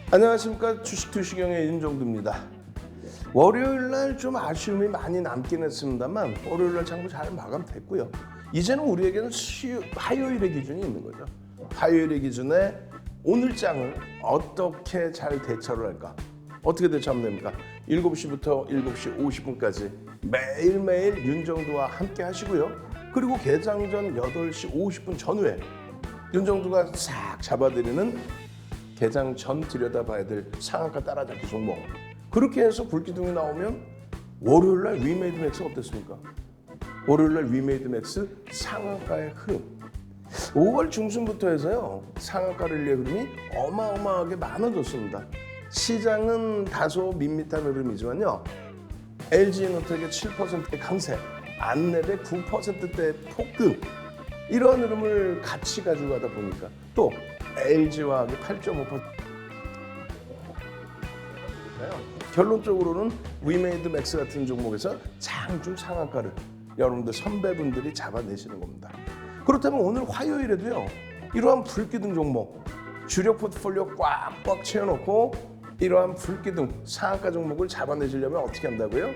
안녕하십니까. 주식투시경의 윤정두입니다. 월요일날 좀 아쉬움이 많이 남긴 했습니다만 월요일날 장부 잘 마감됐고요. 이제는 우리에게는 화요일의 기준이 있는 거죠. 화요일의 기준에 오늘 장을 어떻게 잘 대처를 할까? 어떻게 대처하면 됩니까? 7시부터 7시 50분까지 매일매일 윤정두와 함께 하시고요. 그리고 개장 전 8시 50분 전후에 윤정두가 싹 잡아드리는 개장 전 들여다봐야 될 상한가 따라잡기 종목. 그렇게 해서 불기둥이 나오면 월요일날 위메이드 맥스 어땠습니까? 월요일날 위메이드 맥스 상한가의 흐름. 5월 중순부터 해서요. 상한가를 위해 흐름이 어마어마하게 많아졌습니다. 시장은 다소 밋밋한 흐름이지만요. LG에너텍의 7%의 강세, 안랩의 9%대의 폭등, 이런 흐름을 같이 가지고 가다 보니까 또 LG화학의 8.5%. 결론적으로는 위메이드 맥스 같은 종목에서 장중 상한가를 여러분들 선배분들이 잡아내시는 겁니다. 그렇다면 오늘 화요일에도요. 이러한 불기둥 종목, 주력 포트폴리오 꽉꽉 채워놓고 이러한 불기둥 상한가 종목을 잡아내시려면 어떻게 한다고요?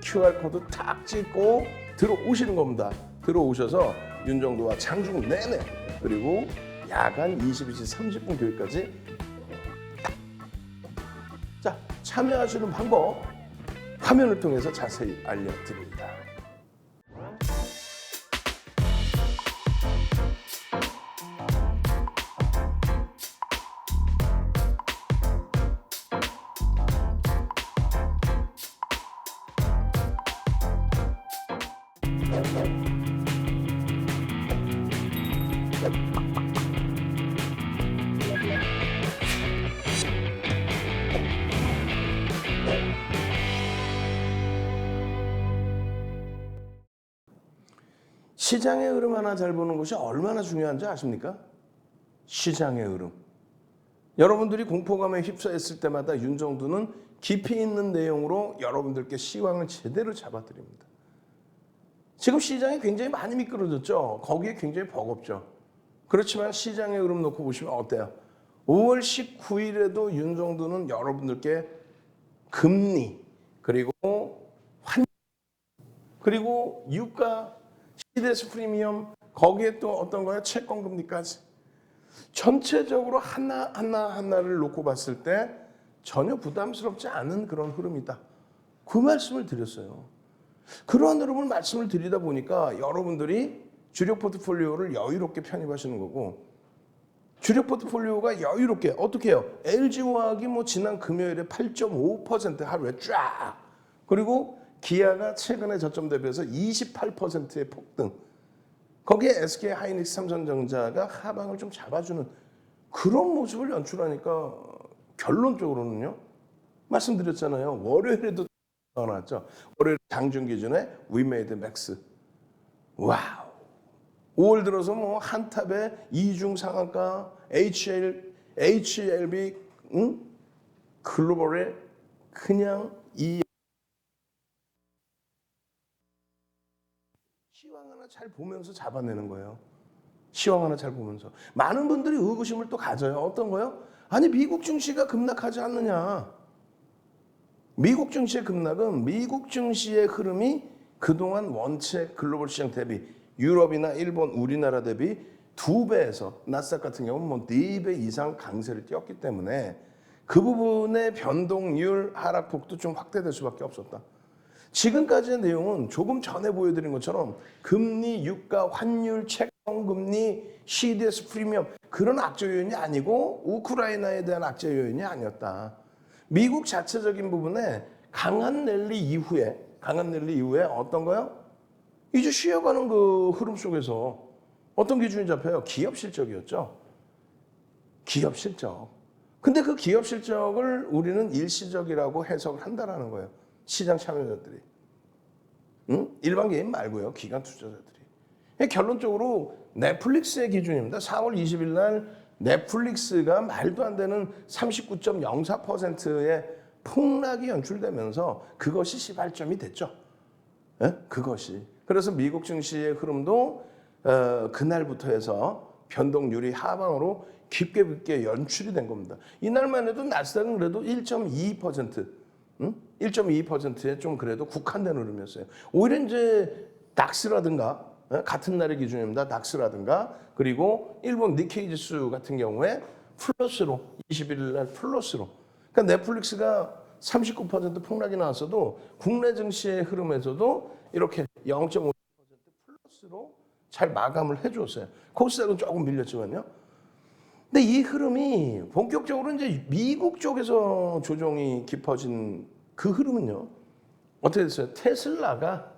QR코드 탁 찍고 들어오시는 겁니다. 들어오셔서 윤정두와 장중 내내 그리고 야간 22시 30분 교육까지 자 참여하시는 방법 화면을 통해서 자세히 알려드립니다. 시장의 흐름 하나 잘 보는 것이 얼마나 중요한지 아십니까? 시장의 흐름. 여러분들이 공포감에 휩싸였을 때마다 윤정두는 깊이 있는 내용으로 여러분들께 시황을 제대로 잡아드립니다. 지금 시장이 굉장히 많이 미끄러졌죠. 거기에 굉장히 버겁죠. 그렇지만 시장의 흐름 놓고 보시면 어때요? 5월 19일에도 윤정두는 여러분들께 금리 그리고 환 그리고 유가 시대스 프리미엄 거기에 또 어떤 거야? 채권 금리까지 전체적으로 하나를 놓고 봤을 때 전혀 부담스럽지 않은 그런 흐름이다. 그 말씀을 드렸어요. 그런 흐름을 말씀을 드리다 보니까 여러분들이 주력 포트폴리오를 여유롭게 편입하시는 거고 주력 포트폴리오가 여유롭게 어떻게 해요? LG화학이 뭐 지난 금요일에 8.5% 하루에 쫙 그리고 기아가 최근에 저점 대비해서 28%의 폭등. 거기에 SK 하이닉스 삼성전자가 하방을 좀 잡아주는 그런 모습을 연출하니까 결론적으로는요. 말씀드렸잖아요. 월요일에도 나왔죠. 월요일 장중 기준에 위메이드 맥스. 와우. 5월 들어서 뭐 한탑에 이중 상한가, HLB, 글로벌에 그냥 이 시황 하나 잘 보면서 잡아내는 거예요. 시황 하나 잘 보면서. 많은 분들이 의구심을 또 가져요. 어떤 거요? 아니 미국 증시가 급락하지 않느냐. 미국 증시의 급락은 미국 증시의 흐름이 그동안 원체 글로벌 시장 대비 유럽이나 일본, 우리나라 대비 2배에서 나스닥 같은 경우는 뭐 4배 이상 강세를 띄었기 때문에 그 부분의 변동률 하락폭도 좀 확대될 수밖에 없었다. 지금까지의 내용은 조금 전에 보여드린 것처럼 금리, 유가, 환율, 채권금리, CDS 프리미엄 그런 악재 요인이 아니고 우크라이나에 대한 악재 요인이 아니었다. 미국 자체적인 부분에 강한 랠리 이후에 어떤 거요? 이제 쉬어가는 그 흐름 속에서 어떤 기준이 잡혀요? 기업 실적이었죠. 기업 실적. 근데 그 기업 실적을 우리는 일시적이라고 해석을 한다라는 거예요. 시장 참여자들이. 일반 개인 말고요. 기관 투자자들이. 결론적으로 넷플릭스의 기준입니다. 4월 20일 날 넷플릭스가 말도 안 되는 39.04%의 폭락이 연출되면서 그것이 시발점이 됐죠. 그것이. 그래서 미국 증시의 흐름도 그날부터 해서 변동률이 하방으로 깊게 연출이 된 겁니다. 이날만 해도 나스닥은 그래도 1.2%, 1.2%에 좀 그래도 국한된 흐름이었어요. 오히려 이제 닥스라든가 같은 날의 기준입니다. 닥스라든가 그리고 일본 니케이 지수 같은 경우에 플러스로 21일 날 플러스로. 그러니까 넷플릭스가 39% 폭락이 나왔어도 국내 증시의 흐름에서도 이렇게 0.5% 플러스로 잘 마감을 해줬어요. 코스닥은 조금 밀렸지만요. 근데 이 흐름이 본격적으로 이제 미국 쪽에서 조정이 깊어진 그 흐름은요. 어떻게 됐어요? 테슬라가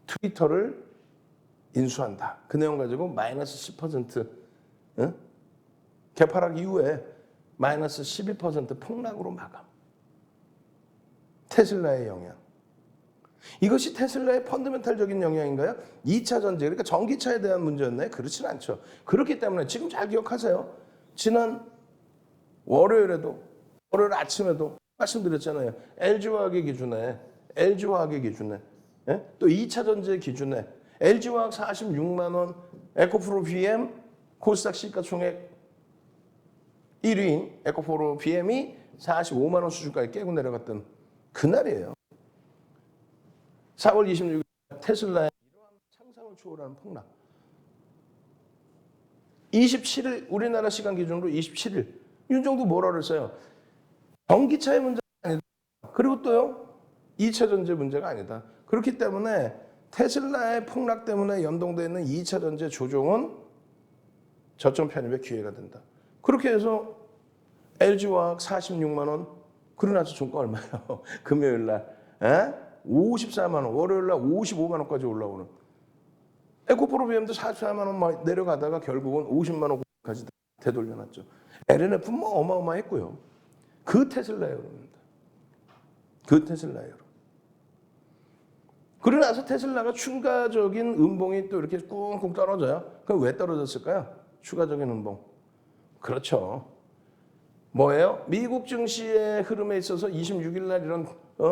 트위터를 인수한다. 그 내용 가지고 마이너스 10% 개파락 이후에 마이너스 12% 폭락으로 마감. 테슬라의 영향. 이것이 테슬라의 펀더멘탈적인 영향인가요? 2차 전지, 그러니까 전기차에 대한 문제였나요? 그렇진 않죠. 그렇기 때문에 지금 잘 기억하세요. 지난 월요일 아침에도 말씀드렸잖아요. LG화학의 기준에 또 2차 전지 기준에 LG화학 46만 원, 에코프로 BM 코스닥 시가총액 1위인 에코프로 BM이 45만 원 수준까지 깨고 내려갔던 그날이에요. 4월 26일 테슬라의 이러한 상상을 초월하는 폭락. 27일 우리나라 시간 기준으로 27일 윤정도 뭐라 그랬어요? 전기차의 문제가 아니다. 그리고 또요 2차 전지 문제가 아니다. 그렇기 때문에 테슬라의 폭락 때문에 연동되어 있는 2차 전지 조정은 저점 편입의 기회가 된다. 그렇게 해서 LG화학 46만 원, 그러고 나서 종가 얼마예요? 금요일 날 54만 원, 월요일 날 55만 원까지 올라오는. 에코프로 BM도 44만 원 내려가다가 결국은 50만 원까지 되돌려놨죠. LNF 뭐 어마어마했고요. 그 테슬라의 흐름입니다. 그 테슬라의 흐름. 그러고 나서 테슬라가 추가적인 음봉이 또 이렇게 꾹꾹 떨어져요. 그럼 왜 떨어졌을까요? 추가적인 음봉. 그렇죠. 뭐예요? 미국 증시의 흐름에 있어서 26일 날 이런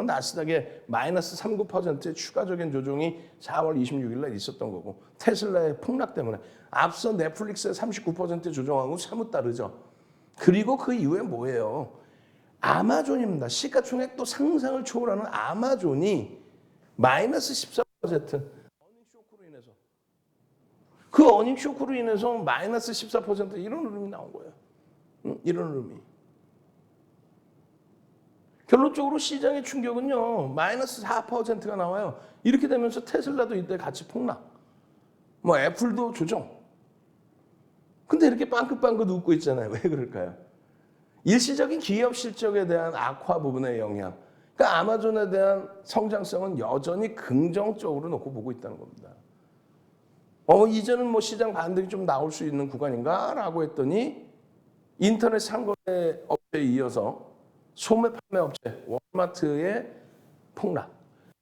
나스닥의 마이너스 39%의 추가적인 조정이 4월 26일 날 있었던 거고 테슬라의 폭락 때문에 앞서 넷플릭스의 39% 조정하고 사뭇 다르죠. 그리고 그 이후에 뭐예요? 아마존입니다. 시가총액도 상상을 초월하는 아마존이 마이너스 14% 어닝 쇼크로 인해서 그 어닝 쇼크로 인해서 마이너스 14% 이런 흐름이 나온 거예요. 이런 흐름이. 결론적으로 시장의 충격은요. 마이너스 4%가 나와요. 이렇게 되면서 테슬라도 이때 같이 폭락. 뭐 애플도 조정. 근데 이렇게 빵긋빵긋 웃고 있잖아요. 왜 그럴까요? 일시적인 기업 실적에 대한 악화 부분의 영향. 그러니까 아마존에 대한 성장성은 여전히 긍정적으로 놓고 보고 있다는 겁니다. 이제는 뭐 시장 반등이 좀 나올 수 있는 구간인가라고 했더니 인터넷 상거래 업체에 이어서 소매 판매 업체 월마트의 폭락.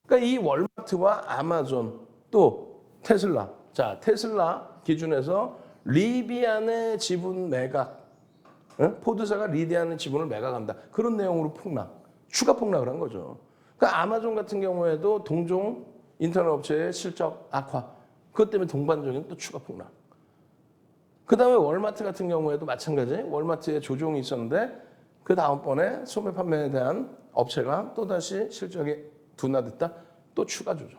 그러니까 이 월마트와 아마존 또 테슬라. 자, 테슬라 기준에서 리비안의 지분 매각. 포드사가 리비안의 지분을 매각한다. 그런 내용으로 폭락. 추가 폭락을 한 거죠. 그러니까 아마존 같은 경우에도 동종 인터넷 업체의 실적 악화. 그것 때문에 동반적인 또 추가 폭락. 그 다음에 월마트 같은 경우에도 마찬가지. 월마트에 조정이 있었는데 그 다음번에 소매 판매에 대한 업체가 또다시 실적이 둔화됐다. 또 추가 조정.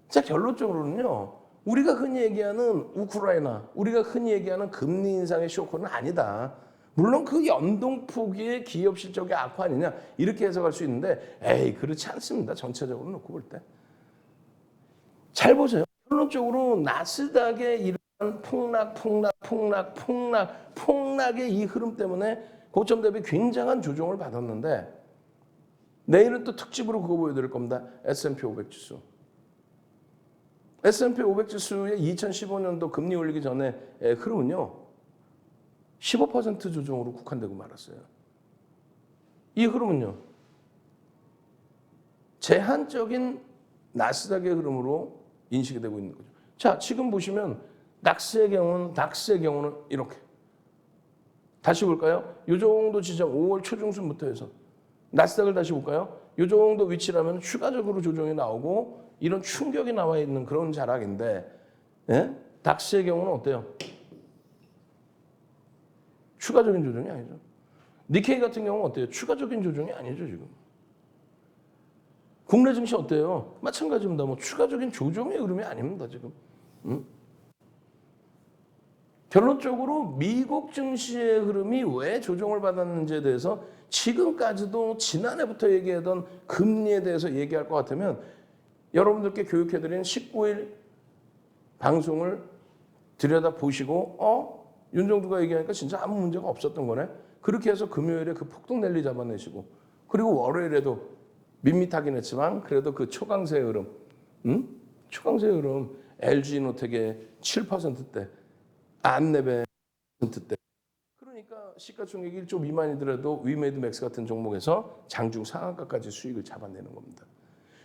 자, 결론적으로는요. 우리가 흔히 얘기하는 우크라이나, 우리가 흔히 얘기하는 금리 인상의 쇼크는 아니다. 물론 그 연동폭의 기업 실적의 악화 아니냐 이렇게 해석할 수 있는데 에이 그렇지 않습니다. 전체적으로 놓고 볼 때. 잘 보세요. 결론적으로 나스닥의 이런 폭락의 이 흐름 때문에 고점 대비 굉장한 조정을 받았는데 내일은 또 특집으로 그거 보여드릴 겁니다. S&P 500 지수. S&P 500 지수의 2015년도 금리 올리기 전에 흐름은요. 15% 조정으로 국한되고 말았어요. 이 흐름은요. 제한적인 나스닥의 흐름으로 인식이 되고 있는 거죠. 자, 지금 보시면 닥스의 경우는 이렇게. 다시 볼까요? 이 정도 지점 5월 초중순부터 해서 나스닥을 다시 볼까요? 이 정도 위치라면 추가적으로 조정이 나오고 이런 충격이 나와 있는 그런 자락인데 닥스의 경우는 어때요? 추가적인 조정이 아니죠. 니케이 같은 경우는 어때요? 추가적인 조정이 아니죠, 지금. 국내 증시 어때요? 마찬가지입니다. 뭐 추가적인 조정의 흐름이 아닙니다, 지금. 결론적으로 미국 증시의 흐름이 왜 조정을 받았는지에 대해서 지금까지도 지난해부터 얘기하던 금리에 대해서 얘기할 것 같으면 여러분들께 교육해드린 19일 방송을 들여다보시고 윤정두가 얘기하니까 진짜 아무 문제가 없었던 거네. 그렇게 해서 금요일에 그 폭등 랠리 잡아내시고 그리고 월요일에도 밋밋하긴 했지만 그래도 그 초강세 흐름, 초강세 흐름 LG노텍의 7%대, 안랩의 1%대. 그러니까 시가총액 1조 미만이더라도 위메이드맥스 같은 종목에서 장중 상한가까지 수익을 잡아내는 겁니다.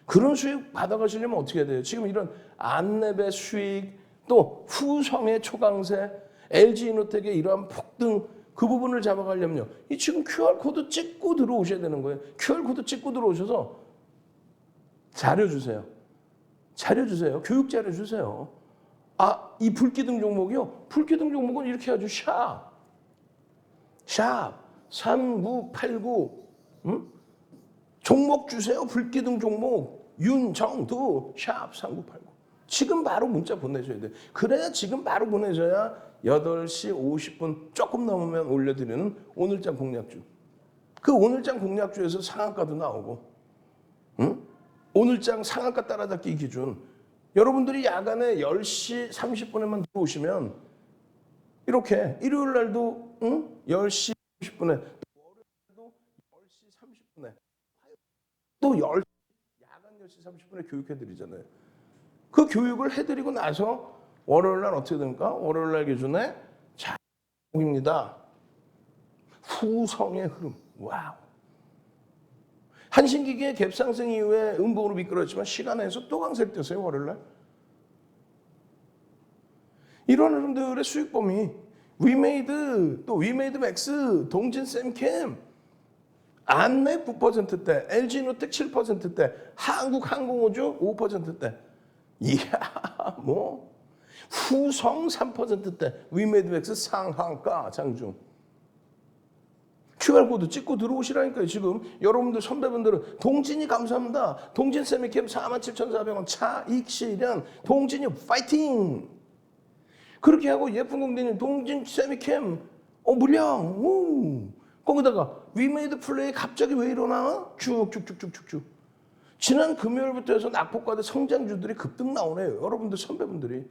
그런 수익 받아가시려면 어떻게 해야 돼요? 지금 이런 안랩의 수익, 또 후성의 초강세, LG노텍의 이러한 폭등 그 부분을 잡아가려면요. 이 지금 QR코드 찍고 들어오셔야 되는 거예요. QR코드 찍고 들어오셔서 자료 주세요. 자료 주세요. 교육 자료 주세요. 이 불기둥 종목이요. 불기둥 종목은 이렇게 해야죠. 샵 3989 종목 주세요. 불기둥 종목 윤정두 샵 3989 지금 바로 문자 보내셔야 돼요. 그래야 지금 바로 보내셔야 8시 50분 조금 넘으면 올려드리는 오늘장 공략주. 그 오늘장 공략주에서 상한가도 나오고 오늘장 상한가 따라잡기 기준. 여러분들이 야간에 10시 30분에만 들어오시면 이렇게 일요일 날도 10시 30분에 월요일도 10시 30분에 또 야간 10시 30분에 교육해드리잖아요. 그 교육을 해드리고 나서 월요일 날 어떻게 됩니까? 월요일 날 기준에 자입니다. 후성의 흐름. 와우. 한신기계 갭상승 이후에 음봉으로 미끄러졌지만 시간에서 또 강세를 떴어요. 월요일 날. 이런 흐름들의 수익 범위 위메이드, 또 위메이드맥스, 동진샘캠, 안랩 9%대, LG노텍 7%대, 한국항공우주 5%대. 이야, 뭐 후성 3%대, 위메이드맥스 상한가 장중. QR코드 찍고 들어오시라니까요. 지금 여러분들 선배분들은 동진이 감사합니다. 동진 세미캠 47,400원 차익 실현. 동진이 파이팅. 그렇게 하고 예쁜 공대님 동진 세미캠 물량. 오. 거기다가 위메이드 플레이 갑자기 왜 일어나? 쭉쭉쭉쭉쭉쭉. 지난 금요일부터 해서 낙폭과대 성장주들이 급등 나오네요. 여러분들 선배분들이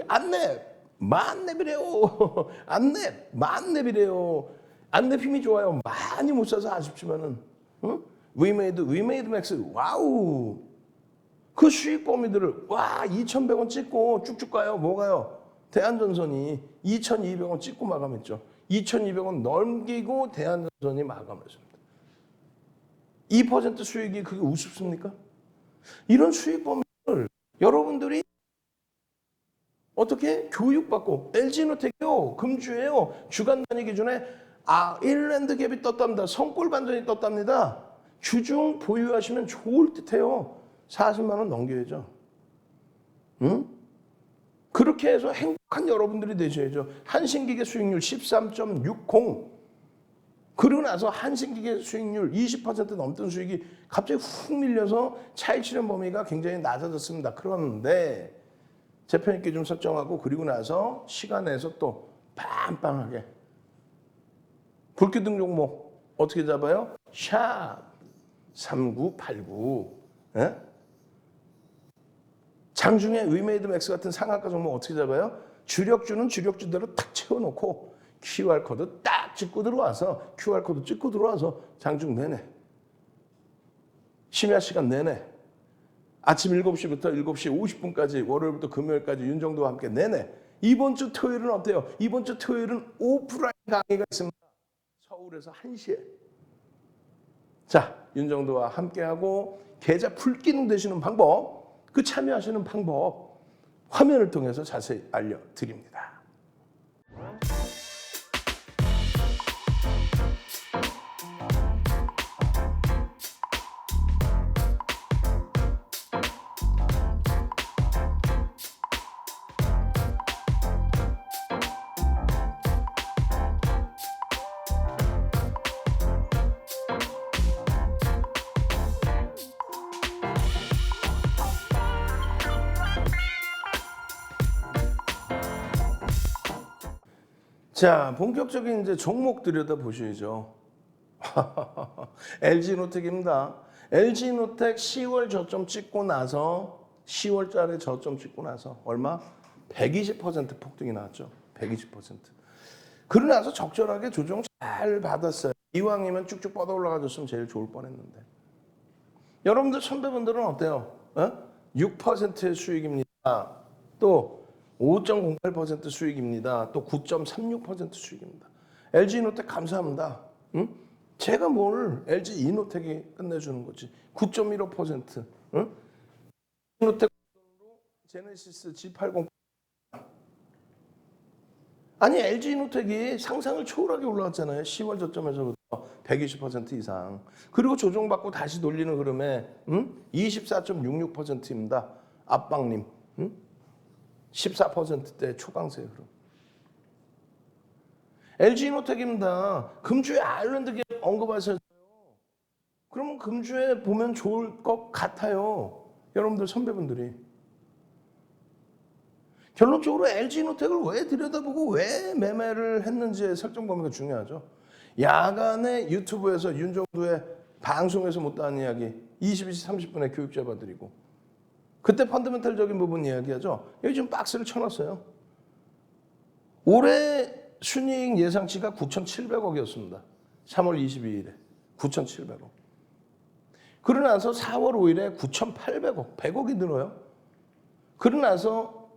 안랩 만랩이래요. 안랩 만랩이래요. 안랩 힘이 좋아요. 많이 못 사서 아쉽지만은 위메이드맥스 와우. 그 수익 범위들을 2,100원 찍고 쭉쭉 가요. 뭐가요? 대한전선이 2,200원 찍고 마감했죠. 2,200원 넘기고 대한전선이 마감했습니다. 2% 수익이 그게 우습습니까? 이런 수익 범위를 여러분들이 어떻게 교육받고 LG노텍이요. 금주에요. 주간 단위 기준에 1랜드 갭이 떴답니다. 성골 반전이 떴답니다. 주중 보유하시면 좋을 듯해요. 40만 원 넘겨야죠. 그렇게 해서 행복한 여러분들이 되셔야죠. 한신기계 수익률 13.60. 그러고 나서 한신기계 수익률 20% 넘던 수익이 갑자기 훅 밀려서 차익 실현 범위가 굉장히 낮아졌습니다. 그런데 재편입기 좀 설정하고 그리고 나서 시간에서 또 빵빵하게 불기둥 종목 어떻게 잡아요? 샵 3989. 예? 장중에 위메이드맥스 같은 상한가 종목 어떻게 잡아요? 주력주는 주력주대로 탁 채워놓고 QR코드 딱 찍고 들어와서 QR코드 찍고 들어와서 장중 내내 심야 시간 내내 아침 7시부터 7시 50분까지 월요일부터 금요일까지 윤정도와 함께 내내. 이번 주 토요일은 어때요? 이번 주 토요일은 오프라인 강의가 있습니다. 서울에서 1시에. 자, 윤정도와 함께하고 계좌 풀기능 되시는 방법, 그 참여하시는 방법 화면을 통해서 자세히 알려드립니다. 자, 본격적인 이제 종목 들여다 보셔야죠. LG노텍입니다. LG노텍 10월 저점 찍고 나서 10월달에 저점 찍고 나서 얼마? 120% 폭등이 나왔죠. 120%. 그러고 나서 적절하게 조정 잘 받았어요. 이왕이면 쭉쭉 뻗어 올라가줬으면 제일 좋을 뻔했는데. 여러분들 선배분들은 어때요? 6%의 수익입니다. 또 5.08% 수익입니다. 또 9.36% 수익입니다. LG이노텍 감사합니다. 응? 제가 뭘 LG 이노텍이 끝내주는 거지. 9.15%. 응? 이노텍 제네시스 G80 아니 LG 이노텍이 상상을 초월하게 올라왔잖아요. 10월 저점에서부터 120% 이상. 그리고 조정받고 다시 돌리는 흐름에 24.66%입니다. 압박님. 14%대 초강세 흐름. LG 이노텍입니다. 금주에 아일랜드 기업 언급하셨어요. 그러면 금주에 보면 좋을 것 같아요. 여러분들 선배분들이. 결론적으로 LG 이노텍을 왜 들여다보고 왜 매매를 했는지의 설정 범위가 중요하죠. 야간에 유튜브에서 윤정두의 방송에서 못다한 이야기 22시 30분에 교육 잡아드리고 그때 펀더멘탈적인 부분 이야기하죠. 여기 지금 박스를 쳐놨어요. 올해 순이익 예상치가 9,700억이었습니다. 3월 22일에 9,700억. 그러고 나서 4월 5일에 9,800억, 100억이 늘어요. 그러고 나서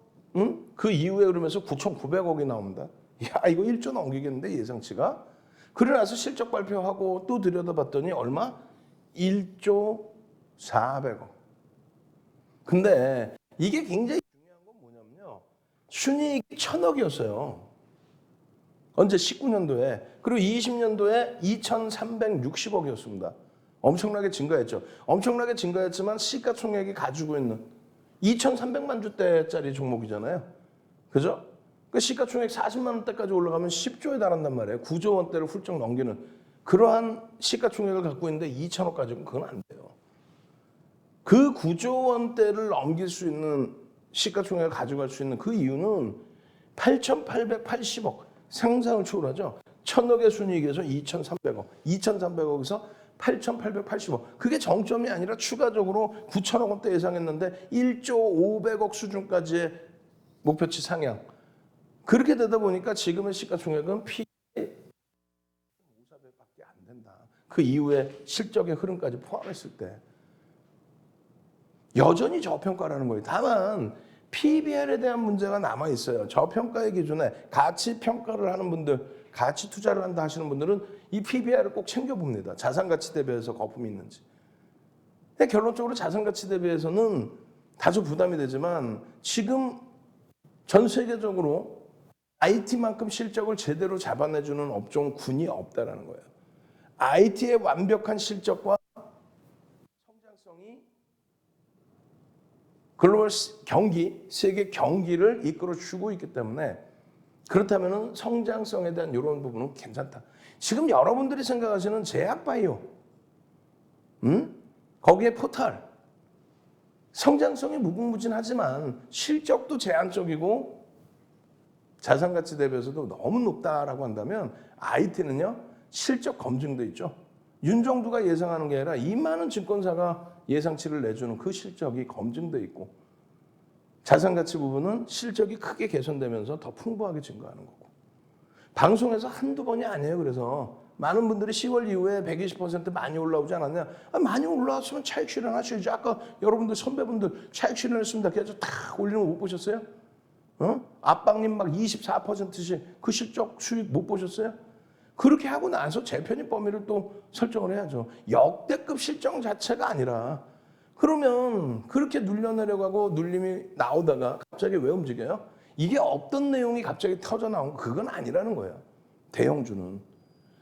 그 이후에 그러면서 9,900억이 나옵니다. 야, 이거 1조 넘기겠는데 예상치가. 그러고 나서 실적 발표하고 또 들여다봤더니 얼마? 1조 400억. 근데 이게 굉장히 중요한 건 뭐냐면요. 순이익이 1,000억이었어요. 언제? 19년도에. 그리고 20년도에 2,360억이었습니다. 엄청나게 증가했죠. 엄청나게 증가했지만 시가총액이 가지고 있는 2,300만 주대짜리 종목이잖아요. 그죠? 그 시가총액 40만 원대까지 올라가면 10조에 달한단 말이에요. 9조 원대를 훌쩍 넘기는 그러한 시가총액을 갖고 있는데 2천억 가지고는 그건 안 돼요. 그 9조 원대를 넘길 수 있는 시가총액을 가져갈 수 있는 그 이유는 8,880억 상상을 초월하죠. 1,000억의 순이익에서 2,300억, 2,300억에서 8,880억. 그게 정점이 아니라 추가적으로 9천억 원대 예상했는데 1조 500억 수준까지의 목표치 상향. 그렇게 되다 보니까 지금의 시가총액은 P 5,400밖에 안 된다. 그 이후에 실적의 흐름까지 포함했을 때 여전히 저평가라는 거예요. 다만 PBR에 대한 문제가 남아 있어요. 저평가의 기준에 가치 평가를 하는 분들, 가치 투자를 한다 하시는 분들은 이 PBR을 꼭 챙겨봅니다. 자산가치 대비해서 거품이 있는지. 근데 결론적으로 자산가치 대비해서는 다소 부담이 되지만 지금 전 세계적으로 IT만큼 실적을 제대로 잡아내주는 업종군이 없다라는 거예요. IT의 완벽한 실적과 성장성이 글로벌 경기, 세계 경기를 이끌어주고 있기 때문에 그렇다면 성장성에 대한 이런 부분은 괜찮다. 지금 여러분들이 생각하시는 제약바이오, 거기에 포탈, 성장성이 무궁무진하지만 실적도 제한적이고 자산가치 대비해서도 너무 높다라고 한다면 IT는요 실적 검증도 있죠. 윤정두가 예상하는 게 아니라 이 많은 증권사가 예상치를 내주는 그 실적이 검증돼 있고 자산가치 부분은 실적이 크게 개선되면서 더 풍부하게 증가하는 거고 방송에서 한두 번이 아니에요. 그래서 많은 분들이 10월 이후에 120% 많이 올라오지 않았냐. 많이 올라왔으면 차익 실현하셔야지. 아까 여러분들 선배분들 차익 실현했습니다. 그래서 탁 올리는 거 못 보셨어요? 압박님 막 24%씩 그 실적 수익 못 보셨어요? 그렇게 하고 나서 재편입 범위를 또 설정을 해야죠. 역대급 실적 자체가 아니라 그러면 그렇게 눌려내려고 하고 눌림이 나오다가 갑자기 왜 움직여요? 이게 없던 내용이 갑자기 터져 나온 그건 아니라는 거예요. 대형주는.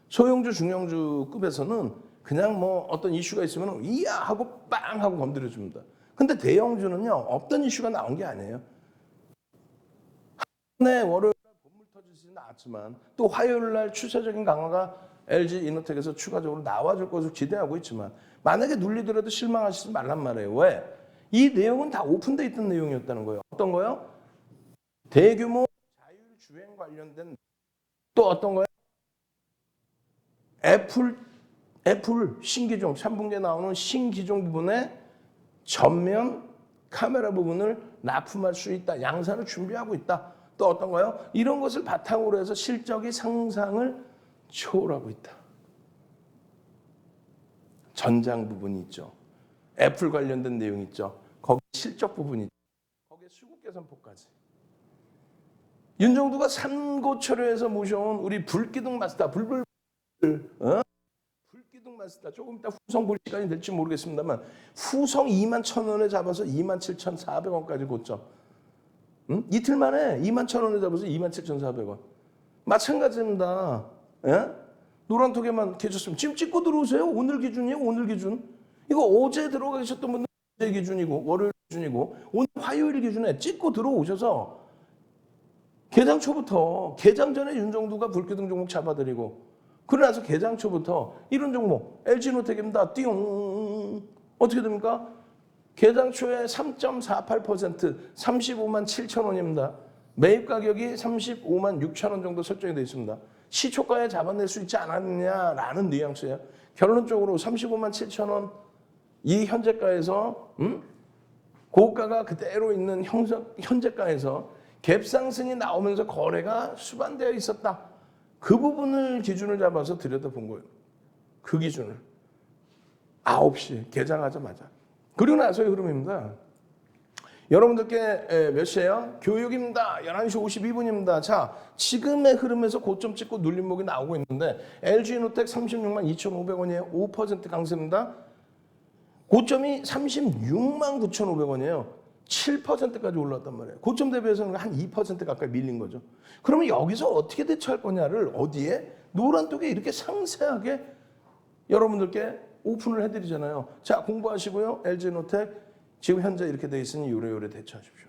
소형주, 중형주급에서는 그냥 뭐 어떤 이슈가 있으면 이야 하고 빵 하고 건드려 줍니다. 근데 대형주는요. 없던 이슈가 나온 게 아니에요. 네, 월요일 날 본물 터지지 나왔지만 또 화요일 날 추세적인 강화가 LG 이노텍에서 추가적으로 나와줄 것을 기대하고 있지만 만약에 눌리더라도 실망하시지 말란 말이에요. 왜? 이 내용은 다 오픈돼 있던 내용이었다는 거예요. 어떤 거요? 대규모 자율주행 관련된 또 어떤 거예요? 애플 신기종 3분기에 나오는 신기종 부분에 전면 카메라 부분을 납품할 수 있다. 양산을 준비하고 있다. 또 어떤 거요? 이런 것을 바탕으로 해서 실적이 상상을 초월하고 있다. 전장 부분이 있죠. 애플 관련된 내용이 있죠. 거기 실적 부분이 있죠. 거기에 수급 개선폭까지. 윤정두가 산고초려에서 모셔온 우리 불기둥 마스터 불기둥 마스터 조금 이따 후성 볼 시간이 될지 모르겠습니다만 후성 21,000원에 잡아서 27,400원까지 고점. 이틀 만에 21,000원에 잡아서 27,400원. 마찬가지입니다. 예? 노란톡에만 계셨으면 지금 찍고 들어오세요. 오늘 기준이에요. 오늘 기준. 이거 어제 들어가 계셨던 분들 어제 기준이고 월요일 기준이고 오늘 화요일 기준에 찍고 들어오셔서 개장 초부터 개장 전에 윤정두가 불기둥 종목 잡아드리고 그러고 나서 개장 초부터 이런 종목 LG노텍입니다. 띠용 어떻게 됩니까? 개장 초에 3.48% 35만 7천 원입니다. 매입 가격이 35만 6천 원 정도 설정이 되어 있습니다. 시초가에 잡아낼 수 있지 않았느냐라는 뉘앙스예요. 결론적으로 35만 7천 원 이 현재가에서 고가가 그대로 있는 현재가에서 갭 상승이 나오면서 거래가 수반되어 있었다. 그 부분을 기준을 잡아서 들여다본 거예요. 그 기준을. 9시 개장하자마자. 그리고 나서의 흐름입니다. 여러분들께 몇 시에요? 교육입니다. 11시 52분입니다. 자, 지금의 흐름에서 고점 찍고 눌림목이 나오고 있는데 LG노텍 36만 2,500원이에요. 5% 강세입니다. 고점이 36만 9,500원이에요. 7%까지 올랐단 말이에요. 고점 대비해서는 한 2% 가까이 밀린 거죠. 그러면 여기서 어떻게 대처할 거냐를 어디에? 노란톡에 이렇게 상세하게 여러분들께 오픈을 해드리잖아요. 자, 공부하시고요. LG노텍 지금 현재 이렇게 돼 있으니 요래요래 대처하십시오.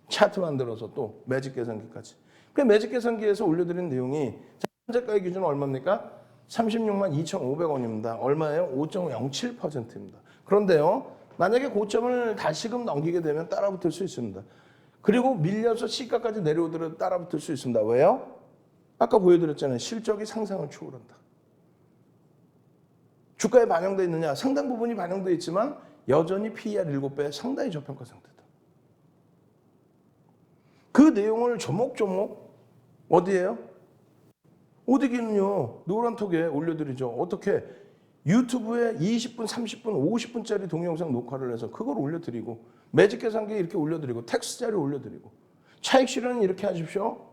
차트 만들어서 또 매직 계산기까지. 그 매직 계산기에서 올려드린 내용이 현재가의 기준은 얼마입니까? 36만 2,500원입니다. 얼마예요? 5.07%입니다. 그런데요. 만약에 고점을 다시금 넘기게 되면 따라붙을 수 있습니다. 그리고 밀려서 시가까지 내려오더라도 따라붙을 수 있습니다. 왜요? 아까 보여드렸잖아요. 실적이 상상을 초월한다. 주가에 반영되어 있느냐? 상당 부분이 반영되어 있지만 여전히 PER 7배 상당히 저평가 상태다. 그 내용을 조목조목 어디에요? 어디기는요? 노란톡에 올려드리죠. 어떻게? 유튜브에 20분, 30분, 50분짜리 동영상 녹화를 해서 그걸 올려드리고 매직 계산기에 이렇게 올려드리고 텍스트 자료 올려드리고 차익 실현은 이렇게 하십시오.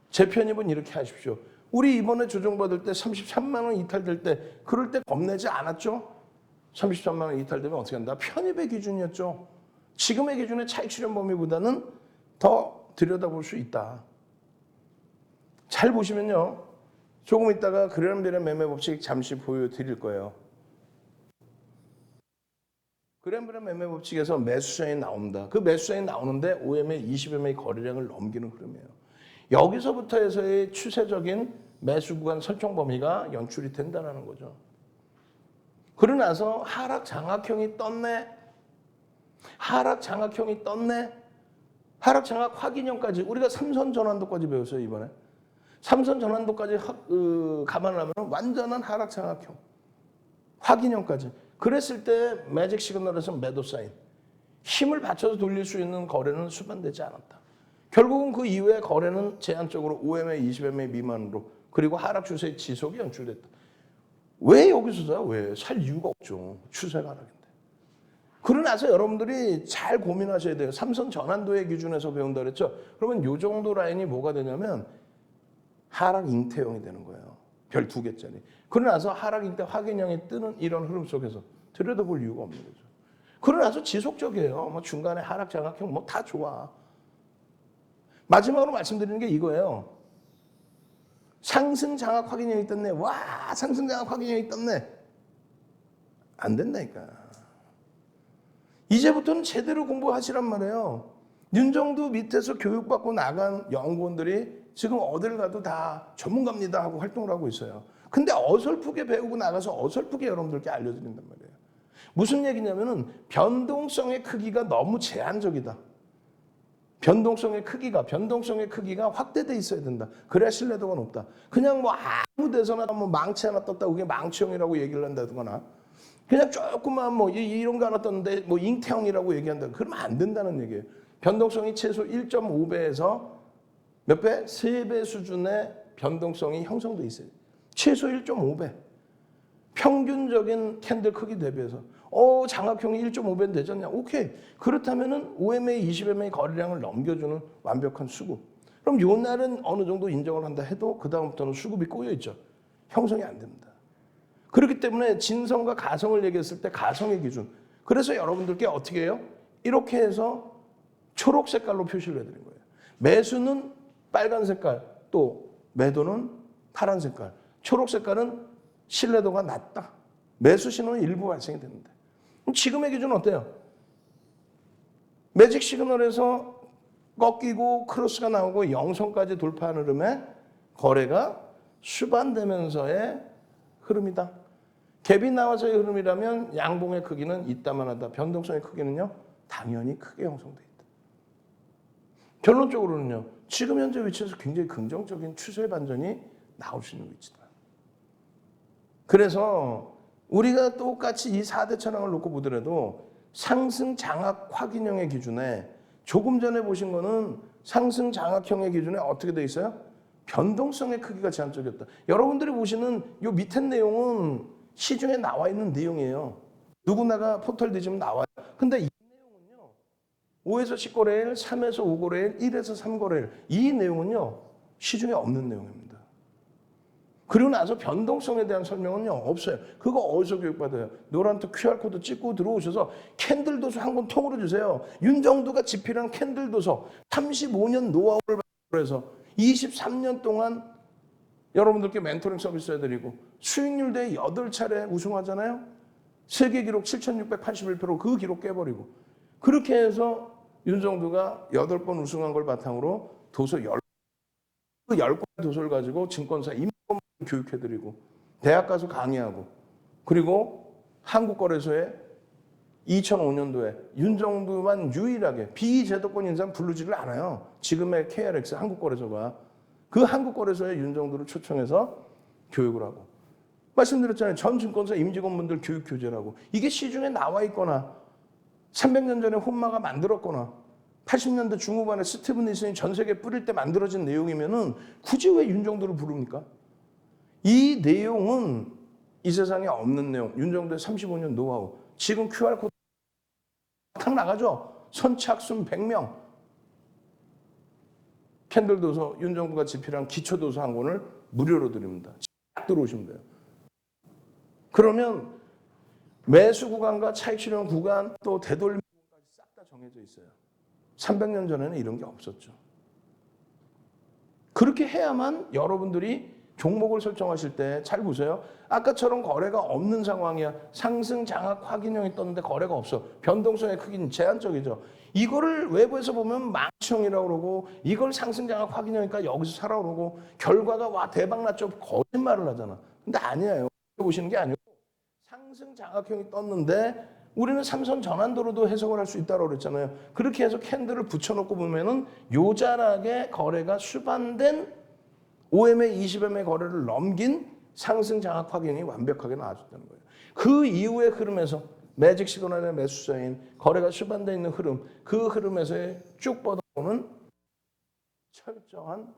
재편입은 이렇게 하십시오. 우리 이번에 조정받을 때 33만 원 이탈될 때 그럴 때 겁내지 않았죠? 33만 원 이탈되면 어떻게 한다? 편입의 기준이었죠. 지금의 기준의 차익 실현 범위보다는 더 들여다볼 수 있다. 잘 보시면요. 조금 있다가 그램비례 매매 법칙 잠시 보여드릴 거예요. 그램비례 매매 법칙에서 매수자이 나옵니다. 그 매수자이 나오는데 OMA 20MA 거래량을 넘기는 흐름이에요. 여기서부터 해서의 추세적인 매수 구간 설정 범위가 연출이 된다는 거죠. 그러고 나서 하락 장악형이 떴네. 하락 장악형이 떴네. 하락 장악 확인형까지 우리가 삼선 전환도까지 배웠어요 이번에. 삼선 전환도까지 감안을 하면 완전한 하락 장악형. 확인형까지. 그랬을 때 매직 시그널에서 매도 사인. 힘을 받쳐서 돌릴 수 있는 거래는 수반되지 않았다. 결국은 그 이후에 거래는 제한적으로 5MA, 20MA 미만으로 그리고 하락 추세의 지속이 연출됐다. 왜 여기서 사? 왜? 살 이유가 없죠. 추세가 하락인데. 그러고 나서 여러분들이 잘 고민하셔야 돼요. 삼선 전환도의 기준에서 배운다 그랬죠. 그러면 이 정도 라인이 뭐가 되냐면 하락 잉태형이 되는 거예요. 별 2개짜리. 그러고 나서 하락 잉태 확인형이 뜨는 이런 흐름 속에서 들여다볼 이유가 없는 거죠. 그러고 나서 지속적이에요. 뭐 중간에 하락 장악형 뭐 다 좋아. 마지막으로 말씀드리는 게 이거예요. 상승 장악 확인형이 떴네. 와, 상승 장악 확인형이 떴네. 안 된다니까. 이제부터는 제대로 공부하시란 말이에요. 윤정두 밑에서 교육받고 나간 연구원들이 지금 어딜 가도 다 전문가입니다 하고 활동을 하고 있어요. 근데 어설프게 배우고 나가서 어설프게 여러분들께 알려드린단 말이에요. 무슨 얘기냐면은 변동성의 크기가 너무 제한적이다. 변동성의 크기가 확대돼 있어야 된다. 그래야 신뢰도가 높다. 그냥 뭐 아무 데서나 뭐 망치 하나 떴다, 그게 망치형이라고 얘기를 한다거나, 그냥 조금만 뭐 이런 거 하나 떴는데 뭐 잉태형이라고 얘기한다. 그러면 안 된다는 얘기예요. 변동성이 최소 1.5배에서 몇 배? 3배 수준의 변동성이 형성돼 있어요. 최소 1.5배. 평균적인 캔들 크기 대비해서. 장악형이 1.5배는 되잖냐? 오케이. 그렇다면은 5MA, 20MA 거래량을 넘겨주는 완벽한 수급. 그럼 요 날은 어느 정도 인정을 한다 해도 그 다음부터는 수급이 꼬여 있죠. 형성이 안 됩니다. 그렇기 때문에 진성과 가성을 얘기했을 때 가성의 기준. 그래서 여러분들께 어떻게 해요? 이렇게 해서 초록 색깔로 표시를 해드린 거예요. 매수는 빨간 색깔, 또 매도는 파란 색깔. 초록 색깔은 신뢰도가 낮다. 매수 신호는 일부 발생이 됩니다. 지금의 기준은 어때요? 매직 시그널에서 꺾이고 크로스가 나오고 영성까지 돌파하는 흐름에 거래가 수반되면서의 흐름이다. 갭이 나와서의 흐름이라면 양봉의 크기는 이따만하다. 변동성의 크기는요, 당연히 크게 형성돼 있다. 결론적으로는요, 지금 현재 위치에서 굉장히 긍정적인 추세 반전이 나올 수 있는 위치다. 그래서 우리가 똑같이 이 4대 천왕을 놓고 보더라도 상승 장악 확인형의 기준에, 조금 전에 보신 거는 상승 장악형의 기준에 어떻게 돼 있어요? 변동성의 크기가 제한적이었다. 여러분들이 보시는 요 밑에 내용은 시중에 나와 있는 내용이에요. 누구나가 포털 뒤지면 나와요. 근데 이 내용은요, 5에서 10거래일, 3에서 5거래일, 1에서 3거래일, 이 내용은요, 시중에 없는 내용입니다. 그리고 나서 변동성에 대한 설명은요, 없어요. 그거 어디서 교육받아요? 노란톡 QR코드 찍고 들어오셔서 캔들 도서 한 권 통으로 주세요. 윤정두가 집필한 캔들 도서 35년 노하우를 해서 23년 동안 여러분들께 멘토링 서비스 해드리고 수익률 대회 8차례 우승하잖아요. 세계 기록 7,681%, 그 기록 깨버리고, 그렇게 해서 윤정두가 8번 우승한 걸 바탕으로 도서 10권의 도서를 가지고 증권사 임권 교육해드리고, 대학 가서 강의하고, 그리고 한국거래소에 2005년도에 윤정두만 유일하게 비제도권 인사는 부르지를 않아요. 지금의 KRX 한국거래소가 그 한국거래소에 윤정두를 초청해서 교육을 하고, 말씀드렸잖아요. 전 증권사 임직원분들 교육 교재라고. 이게 시중에 나와 있거나 300년 전에 혼마가 만들었거나 80년대 중후반에 스티븐 니슨이 전 세계에 뿌릴 때 만들어진 내용이면은 굳이 왜 윤정두를 부릅니까? 이 내용은 이 세상에 없는 내용. 윤정두의 35년 노하우. 지금 QR코드 탁 나가죠? 선착순 100명. 캔들 도서 윤정두가 집필한 기초 도서 한 권을 무료로 드립니다. 딱 들어오시면 돼요. 그러면 매수 구간과 차익 실현 구간, 또 되돌림 구간까지 싹 다 정해져 있어요. 300년 전에는 이런 게 없었죠. 그렇게 해야만 여러분들이 종목을 설정하실 때 잘 보세요. 아까처럼 거래가 없는 상황이야. 상승 장악 확인형이 떴는데 거래가 없어. 변동성의 크기는 제한적이죠. 이거를 외부에서 보면 망치형이라고 그러고, 이걸 상승 장악 확인형이니까 여기서 사라 그러고, 결과가 와 대박 났죠. 거짓말을 하잖아. 근데 아니에요. 보시는 게 아니고, 상승 장악형이 떴는데 우리는 삼선 전환도로도 해석을 할 수 있다고 그랬잖아요. 그렇게 해서 캔들을 붙여놓고 보면은 요자락의 거래가 수반된 5MA, 20MA 거래를 넘긴 상승 장악 확인이 완벽하게 나와줬다는 거예요. 그 이후의 흐름에서 매직 시그널의 매수자인 거래가 수반되어 있는 흐름, 그 흐름에서의 쭉 뻗어오는 철저한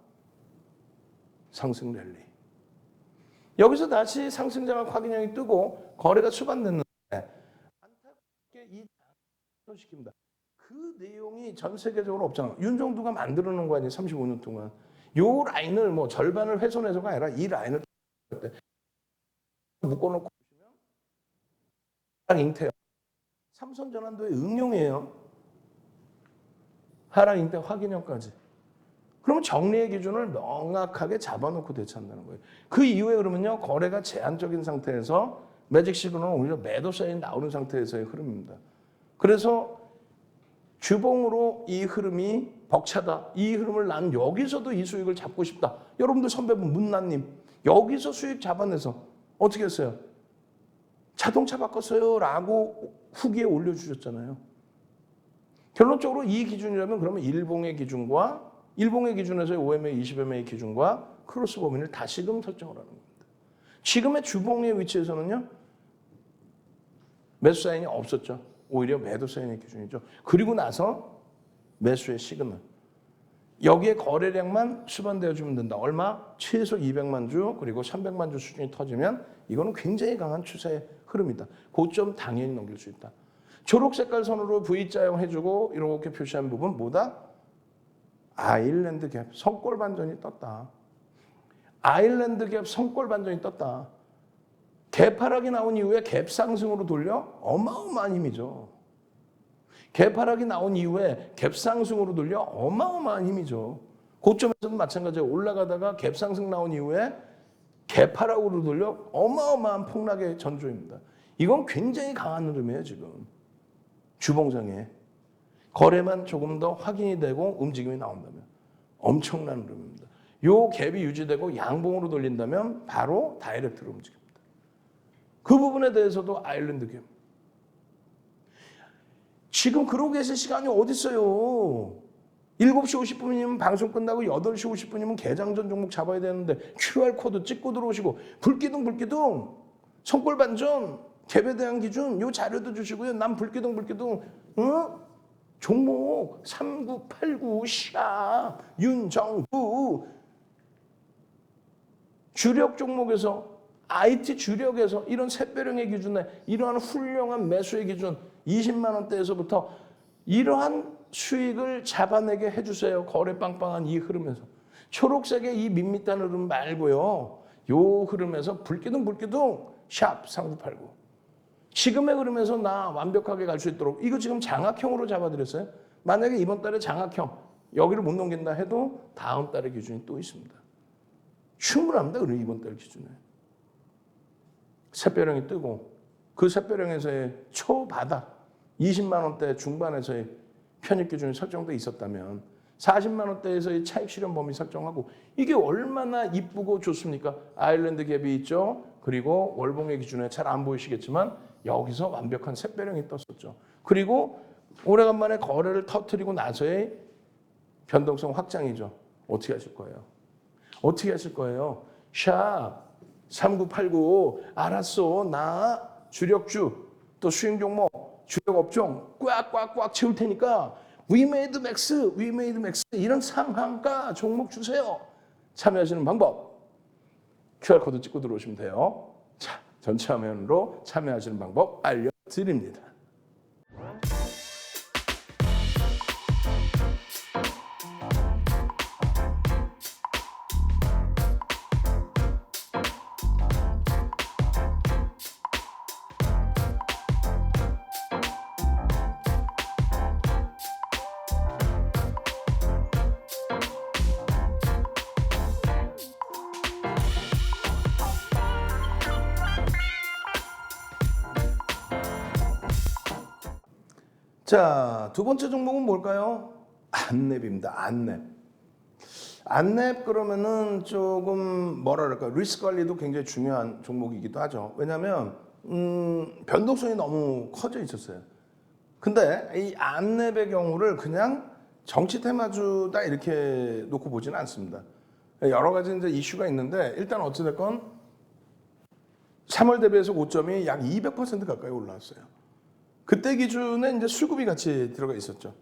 상승 랠리. 여기서 다시 상승 장악 확인형이 뜨고 거래가 수반됐는데 안타깝게 이 시킵니다. 그 내용이 전 세계적으로 없잖아. 윤정두가 만들어 놓은 거 아니에요. 35년 동안. 요 라인을 뭐 절반을 훼손해서가 아니라 이 라인을 묶어놓고 보시면 하락 잉태, 삼선 전환도의 응용이에요. 하락 잉태 확인형까지. 그러면 정리의 기준을 명확하게 잡아놓고 대처한다는 거예요. 그 이후에 그러면요, 거래가 제한적인 상태에서 매직 시그널은 오히려 매도 사인이 나오는 상태에서의 흐름입니다. 그래서 주봉으로 이 흐름이 벅차다. 이 흐름을 난 여기서도 이 수익을 잡고 싶다. 여러분들 선배분 문나님, 여기서 수익 잡아내서 어떻게 했어요? 자동차 바꿨어요 라고 후기에 올려주셨잖아요. 결론적으로 이 기준이라면 그러면 일봉의 기준과 일봉의 기준에서의 OMA, 20MA 기준과 크로스 범위를 다시금 설정을 하는 겁니다. 지금의 주봉의 위치에서는요. 매수 사인이 없었죠. 오히려 매도 사인의 기준이죠. 그리고 나서 매수의 시그널. 여기에 거래량만 수반되어 주면 된다. 얼마? 최소 200만 주 그리고 300만 주 수준이 터지면 이거는 굉장히 강한 추세의 흐름이다. 고점 당연히 넘길 수 있다. 초록 색깔 선으로 V자형 해주고 이렇게 표시한 부분 뭐다? 아일랜드 갭 성골 반전이 떴다. 아일랜드 갭 성골 반전이 떴다. 갭 하락이 나온 이후에 갭 상승으로 돌려 어마어마한 힘이죠. 갭 하락이 나온 이후에 갭 상승으로 돌려 어마어마한 힘이죠. 고점에서도 마찬가지예요. 올라가다가 갭 상승 나온 이후에 갭 하락으로 돌려 어마어마한 폭락의 전조입니다. 이건 굉장히 강한 흐름이에요. 지금 주봉상에 거래만 조금 더 확인이 되고 움직임이 나온다면 엄청난 흐름입니다. 요 갭이 유지되고 양봉으로 돌린다면 바로 다이렉트로 움직입니다. 그 부분에 대해서도 아일랜드 갭. 지금 그러고 계실 시간이 어디 있어요? 7시 50분이면 방송 끝나고 8시 50분이면 개장전 종목 잡아야 되는데 QR코드 찍고 들어오시고 불기둥 성골 반전 갭에 대한 기준 요 자료도 주시고요. 남 불기둥 종목 3989 샤 윤정부 주력 종목에서 IT 주력에서 이런 샛별형의 기준에 이러한 훌륭한 매수의 기준 20만 원대에서부터 이러한 수익을 잡아내게 해주세요. 거래 빵빵한 이 흐름에서. 초록색의 이 밋밋한 흐름 말고요. 요 흐름에서 불기둥 샵 3989. 지금의 흐름에서 나 완벽하게 갈 수 있도록 이거 지금 장악형으로 잡아드렸어요. 만약에 이번 달에 장악형 여기를 못 넘긴다 해도 다음 달의 기준이 또 있습니다. 충분합니다. 그럼 이번 달 기준에. 샛별형이 뜨고 그 샛별형에서의 초바닥 20만 원대 중반에서의 편입 기준이 설정돼 있었다면 40만 원대에서의 차익 실현 범위 설정하고 이게 얼마나 이쁘고 좋습니까? 아일랜드 갭이 있죠. 그리고 월봉의 기준에 잘 안 보이시겠지만 여기서 완벽한 샛별형이 떴었죠. 그리고 오래간만에 거래를 터뜨리고 나서의 변동성 확장이죠. 어떻게 하실 거예요? 어떻게 하실 거예요? 샵 3989 알았어. 나 주력주 또 수익 종목 주력 업종 꽉꽉꽉 채울 테니까 We made max 이런 상한가 종목 주세요. 참여하시는 방법 QR코드 찍고 들어오시면 돼요. 자, 전체 화면으로 참여하시는 방법 알려드립니다. 자, 두 번째 종목은 뭘까요? 안랩입니다. 안랩 그러면은 조금 뭐라 그럴까 리스크 관리도 굉장히 중요한 종목이기도 하죠. 왜냐하면 변동성이 너무 커져 있었어요. 근데 이 안랩의 경우를 그냥 정치 테마주다 이렇게 놓고 보지는 않습니다. 여러 가지 이제 이슈가 있는데 일단 어찌됐건 3월 대비해서 고점이 약 200% 가까이 올라왔어요. 그때 기준에 이제 수급이 같이 들어가 있었죠.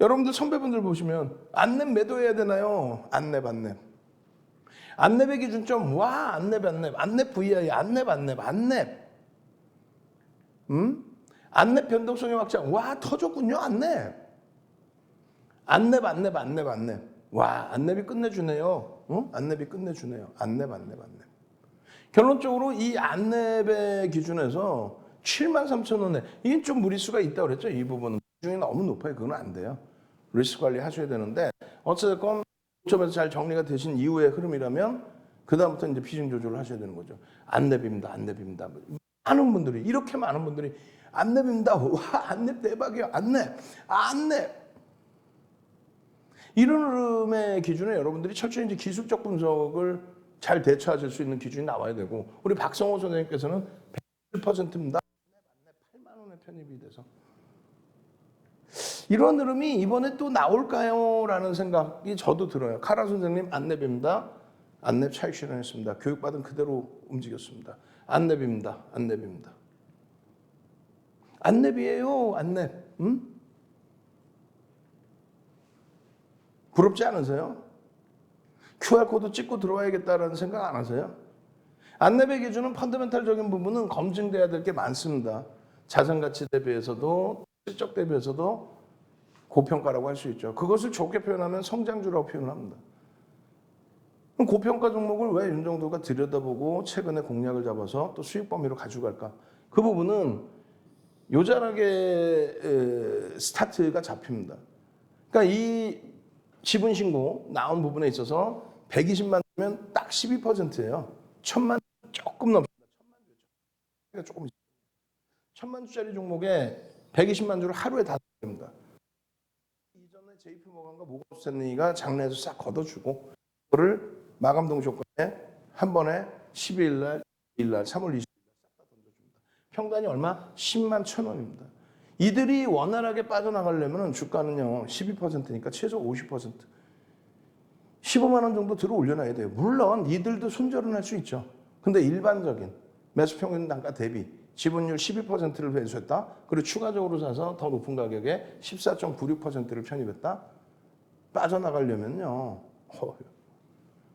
여러분들 선배분들 보시면 안랩 매도해야 되나요? 안랩. 안랩의 기준점 와 안랩 VI 안랩. 안랩 변동성의 확장 와 터졌군요 안랩. 안랩. 와 안랩이 끝내주네요. 안랩이 끝내주네요. 안랩. 결론적으로 이 안랩의 기준에서 73,000원에 이게 좀 무리수가 있다고 그랬죠. 이 부분은 비중이 너무 높아요. 그건 안 돼요. 리스크 관리 하셔야 되는데 어쨌든 고점에서 잘 정리가 되신 이후의 흐름이라면 그 다음부터 이제 비중 조절을 하셔야 되는 거죠. 안랩입니다. 많은 분들이 이렇게 많은 분들이 안랩입니다. 와 안랩 대박이에요. 안랩. 이런 흐름의 기준에 여러분들이 철저히 이제 기술적 분석을 잘 대처하실 수 있는 기준이 나와야 되고 우리 박성호 선생님께서는 100%입니다. 편입이 돼서 이런 흐름이 이번에 또 나올까요? 라는 생각이 저도 들어요. 카라 선생님 안내비입니다. 안내 차익 실현했습니다. 교육받은 그대로 움직였습니다. 안내비입니다. 안내비입니다. 안내비예요. 안내. 부럽지 않으세요? QR코드 찍고 들어와야겠다라는 생각 안 하세요? 안내비 기준은 펀더멘탈적인 부분은 검증돼야 될 게 많습니다. 자산가치 대비해서도 실적 대비해서도 고평가라고 할 수 있죠. 그것을 좋게 표현하면 성장주라고 표현합니다. 그럼 고평가 종목을 왜 윤정도가 들여다보고 최근에 공략을 잡아서 또 수익 범위로 가져갈까? 그 부분은 요자하게 스타트가 잡힙니다. 그러니까 이 지분 신고 나온 부분에 있어서 120만 주면 딱 12%예요. 1000만 조금 넘습니다. 1000만 주 조금 있어요. 1000만 주짜리 종목에 120만 주를 하루에 다 드립니다. 이전에 JP 모건과 모건 스탠리가 장내에서 싹 걷어주고 그거를 마감동 조건에 한 번에 12일 날, 2일 날, 3월 20일 날 싹 다 던져줍니다. 평단이 얼마? 10만 1,000원입니다. 이들이 원활하게 빠져나가려면 주가는요 12%니까 최소 50%. 15만 원 정도 들어 올려놔야 돼요. 물론 이들도 손절은 할 수 있죠. 근데 일반적인 매수 평균 단가 대비 지분율 12%를 배수했다. 그리고 추가적으로 사서 더 높은 가격에 14.96%를 편입했다. 빠져나가려면요.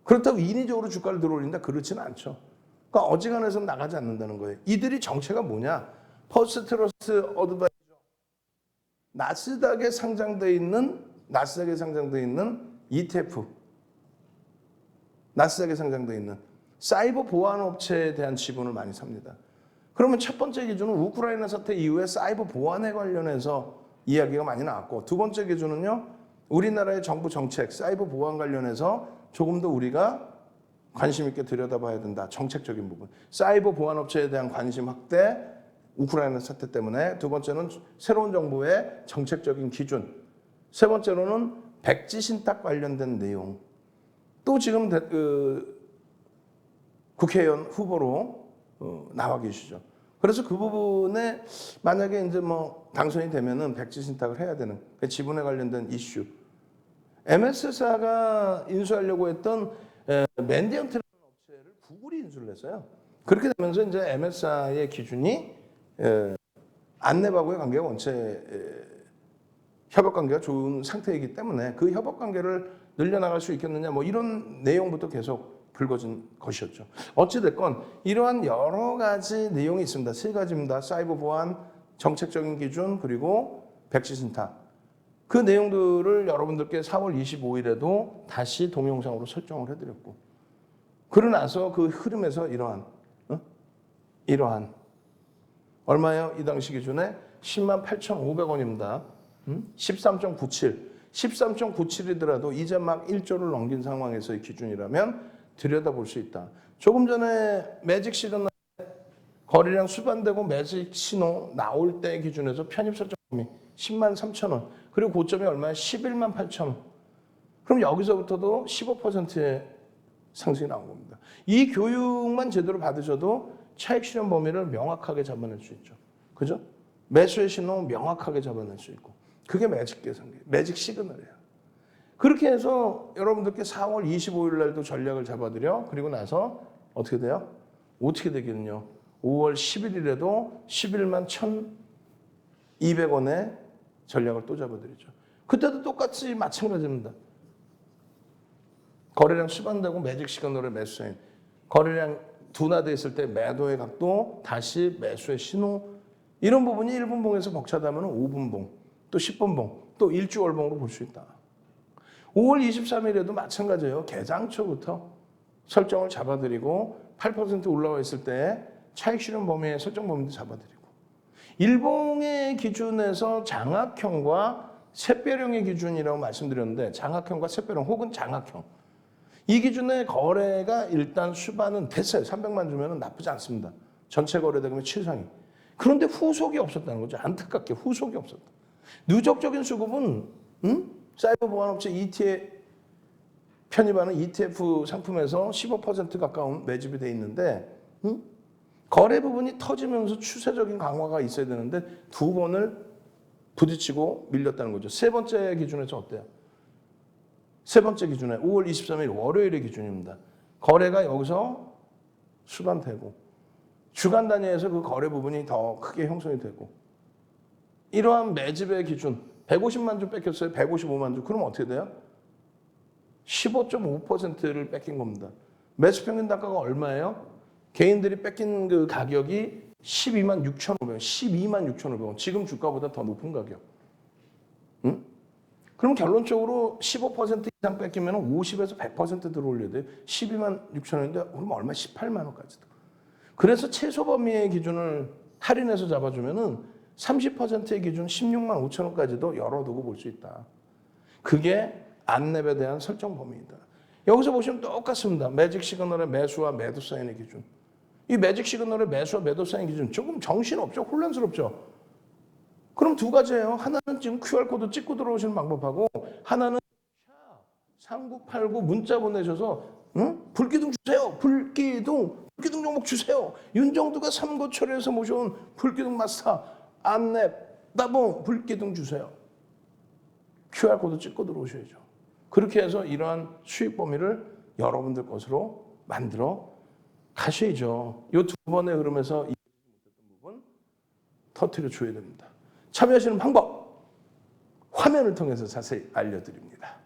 그렇다고 인위적으로 주가를 들어올린다? 그렇지는 않죠. 그러니까 어지간해서는 나가지 않는다는 거예요. 이들이 정체가 뭐냐? 퍼스트 트러스트 어드바이저 나스닥에 상장돼 있는 ETF, 나스닥에 상장돼 있는 사이버 보안 업체에 대한 지분을 많이 삽니다. 그러면 첫 번째 기준은 우크라이나 사태 이후에 사이버 보안에 관련해서 이야기가 많이 나왔고, 두 번째 기준은요 우리나라의 정부 정책 사이버 보안 관련해서 조금 더 우리가 관심 있게 들여다봐야 된다. 정책적인 부분, 사이버 보안 업체에 대한 관심 확대, 우크라이나 사태 때문에. 두 번째는 새로운 정부의 정책적인 기준. 세 번째로는 백지 신탁 관련된 내용. 또 지금 국회의원 후보로 나와 계시죠. 그래서 그 부분에 만약에 이제 뭐 당선이 되면은 백지 신탁을 해야 되는 지분에 관련된 이슈. MS사가 인수하려고 했던 맨디언트라는 업체를 구글이 인수를 했어요. 그렇게 되면서 이제 MS사의 기준이 안내바고의 관계가 원체 협업 관계가 좋은 상태이기 때문에 그 협업 관계를 늘려나갈 수 있겠느냐 뭐 이런 내용부터 계속 불거진 것이었죠. 어찌됐건 이러한 여러 가지 내용이 있습니다. 세 가지입니다. 사이버 보안, 정책적인 기준, 그리고 백지 신탁. 그 내용들을 여러분들께 4월 25일에도 다시 동영상으로 설정을 해드렸고, 그러고 나서 그 흐름에서 이러한 얼마예요? 이 당시 기준에 10만 8,500원입니다. 13.97. 13.97이더라도 이제 막 1조를 넘긴 상황에서의 기준이라면 들여다볼 수 있다. 조금 전에 매직 시그널 거래량 수반되고 매직 신호 나올 때 기준에서 편입 설정금이 10만 3천원. 그리고 고점이 얼마야? 11만 8천원. 그럼 여기서부터도 15%의 상승이 나온 겁니다. 이 교육만 제대로 받으셔도 차익 실현 범위를 명확하게 잡아낼 수 있죠. 그죠? 매수의 신호 명확하게 잡아낼 수 있고. 그게 매직 계산기예요. 매직 시그널이에요. 그렇게 해서 여러분들께 4월 25일 날도 전략을 잡아드려. 그리고 나서 어떻게 돼요? 어떻게 되겠는요? 5월 11일에도 11만 1,200원에 전략을 또 잡아드리죠. 그때도 똑같이 마찬가지입니다. 거래량 수반되고 매직 시그널의 매수인. 거래량 둔화되어 있을 때 매도의 각도, 다시 매수의 신호. 이런 부분이 1분봉에서 벅차다면 5분봉, 또 10분봉, 또 일주월봉으로 볼 수 있다. 5월 23일에도 마찬가지예요. 개장초부터 설정을 잡아드리고 8% 올라와 있을 때 차익 실현 범위의 설정 범위도 잡아드리고, 일봉의 기준에서 장악형과 샛별형의 기준이라고 말씀드렸는데, 장악형과 샛별형 혹은 장악형, 이 기준의 거래가 일단 수반은 됐어요. 300만 주면 나쁘지 않습니다. 전체 거래대금의 최상위. 그런데 후속이 없었다는 거죠. 안타깝게 후속이 없었다. 누적적인 수급은 사이버 보안업체 ETF 편입하는 ETF 상품에서 15% 가까운 매집이 돼 있는데, 거래 부분이 터지면서 추세적인 강화가 있어야 되는데 두 번을 부딪히고 밀렸다는 거죠. 세 번째 기준에서 어때요? 세 번째 기준에 5월 23일 월요일의 기준입니다. 거래가 여기서 수반되고 주간 단위에서 그 거래 부분이 더 크게 형성이 되고 이러한 매집의 기준 150만 주 뺏겼어요. 155만 주. 그럼 어떻게 돼요? 15.5%를 뺏긴 겁니다. 매수 평균 단가가 얼마예요? 개인들이 뺏긴 그 가격이 12만 6,500원, 12만 6,500원. 지금 주가보다 더 높은 가격. 응? 그럼 결론적으로 15% 이상 뺏기면 50에서 100% 들어올려야 돼요. 12만 6,000원인데 그럼 얼마? 18만 원까지도. 그래서 최소 범위의 기준을 할인해서 잡아주면은 30%의 기준 16만 5천 원까지도 열어두고 볼 수 있다. 그게 안랩에 대한 설정 범위이다. 여기서 보시면 똑같습니다. 매직 시그널의 매수와 매도 사인의 기준. 이 매직 시그널의 매수와 매도 사인 기준 조금 정신없죠? 혼란스럽죠? 그럼 두 가지예요. 하나는 지금 QR코드 찍고 들어오시는 방법하고 하나는 3989 문자 보내셔서 불기둥 주세요. 불기둥 종목 주세요. 윤정두가 삼고초려에서 모셔온 불기둥 마스터 안랩 따봉 불기둥 주세요. QR코드 찍고 들어오셔야죠. 그렇게 해서 이러한 수익 범위를 여러분들 것으로 만들어 가셔야죠. 이 두 번의 흐름에서 이해하지 못했던 부분 터뜨려 줘야 됩니다. 참여하시는 방법 화면을 통해서 자세히 알려드립니다.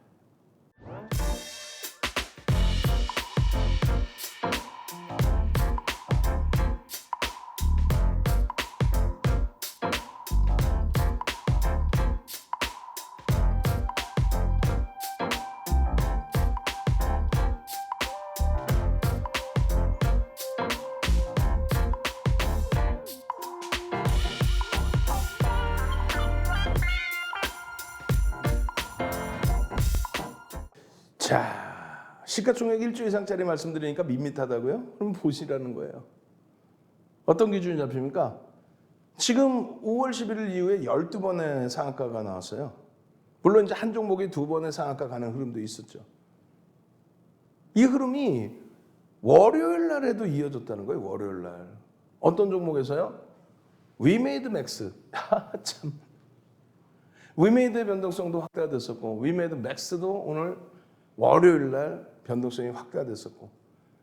자, 시가총액 1조 이상짜리 말씀드리니까 밋밋하다고요? 그럼 보시라는 거예요. 어떤 기준이 잡힙니까? 지금 5월 11일 이후에 12번의 상한가가 나왔어요. 물론 이제 한 종목이 2번의 상한가 가는 흐름도 있었죠. 이 흐름이 월요일 날에도 이어졌다는 거예요. 월요일 날. 어떤 종목에서요? 위메이드 맥스. 참. 위메이드의 변동성도 확대가 됐었고 위메이드 맥스도 오늘 월요일 날 변동성이 확대가 됐었고